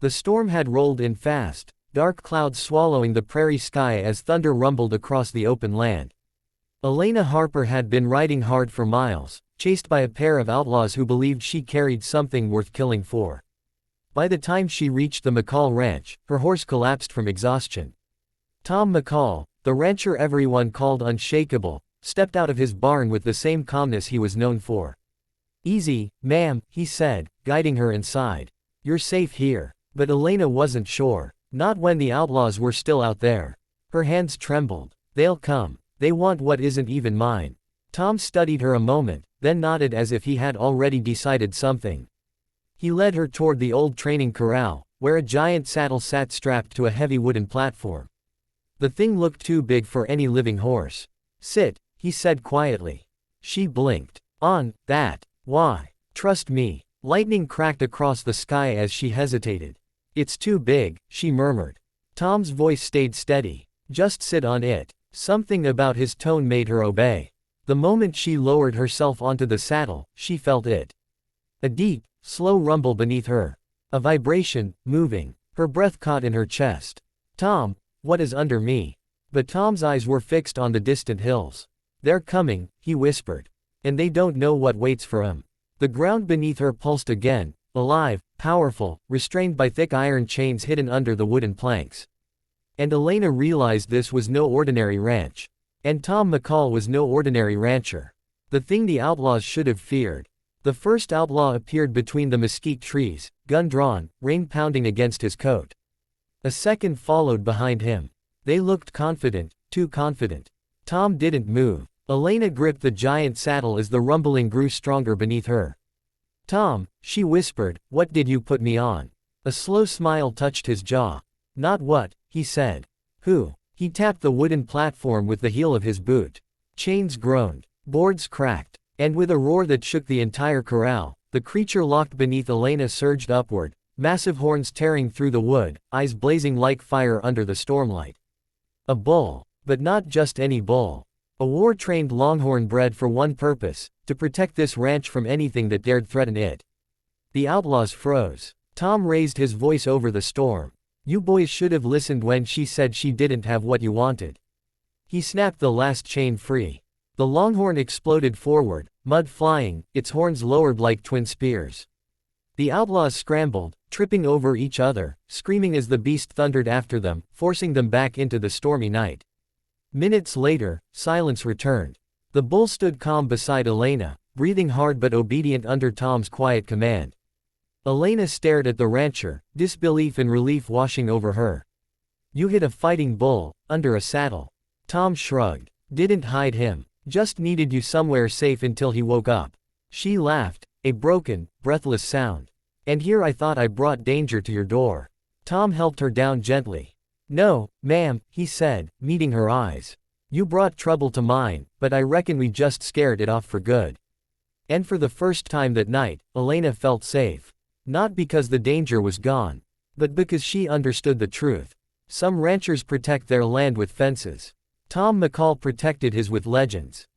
The storm had rolled in fast, dark clouds swallowing the prairie sky as thunder rumbled across the open land. Elena Harper had been riding hard for miles, chased by a pair of outlaws who believed she carried something worth killing for. By the time she reached the McCall ranch, her horse collapsed from exhaustion. Tom McCall, the rancher everyone called unshakable, stepped out of his barn with the same calmness he was known for. "Easy, ma'am," he said, guiding her inside. "You're safe here." But Elena wasn't sure. Not when the outlaws were still out there. Her hands trembled. "They'll come. They want what isn't even mine." Tom studied her a moment, then nodded as if he had already decided something. He led her toward the old training corral, where a giant saddle sat strapped to a heavy wooden platform. The thing looked too big for any living horse. "Sit," he said quietly. She blinked. "On that? Why?" "Trust me." Lightning cracked across the sky as she hesitated. "It's too big," she murmured. Tom's voice stayed steady. "Just sit on it." Something about his tone made her obey. The moment she lowered herself onto the saddle, she felt it. A deep, slow rumble beneath her. A vibration, moving. Her breath caught in her chest. "Tom, what is under me?" But Tom's eyes were fixed on the distant hills. "They're coming," he whispered. "And they don't know what waits for them." The ground beneath her pulsed again, alive, powerful, restrained by thick iron chains hidden under the wooden planks. And Elena realized this was no ordinary ranch. And Tom McCall was no ordinary rancher. The thing the outlaws should have feared. The first outlaw appeared between the mesquite trees, gun drawn, rain pounding against his coat. A second followed behind him. They looked confident, too confident. Tom didn't move. Elena gripped the giant saddle as the rumbling grew stronger beneath her. "Tom," she whispered, "what did you put me on?" A slow smile touched his jaw. "Not what," he said. "Who?" He tapped the wooden platform with the heel of his boot. Chains groaned. Boards cracked. And with a roar that shook the entire corral, the creature locked beneath Elena surged upward, massive horns tearing through the wood, eyes blazing like fire under the stormlight. A bull. But not just any bull. A war-trained longhorn bred for one purpose, to protect this ranch from anything that dared threaten it. The outlaws froze. Tom raised his voice over the storm. "You boys should have listened when she said she didn't have what you wanted." He snapped the last chain free. The longhorn exploded forward, mud flying, its horns lowered like twin spears. The outlaws scrambled, tripping over each other, screaming as the beast thundered after them, forcing them back into the stormy night. Minutes later, silence returned. The bull stood calm beside Elena, breathing hard but obedient under Tom's quiet command. Elena stared at the rancher, disbelief and relief washing over her. "You hit a fighting bull, under a saddle." Tom shrugged. "Didn't hide him. Just needed you somewhere safe until he woke up." She laughed, a broken, breathless sound. "And here I thought I brought danger to your door." Tom helped her down gently. "No, ma'am," he said, meeting her eyes. "You brought trouble to mine, but I reckon we just scared it off for good." And for the first time that night, Elena felt safe. Not because the danger was gone, but because she understood the truth. Some ranchers protect their land with fences. Tom McCall protected his with legends.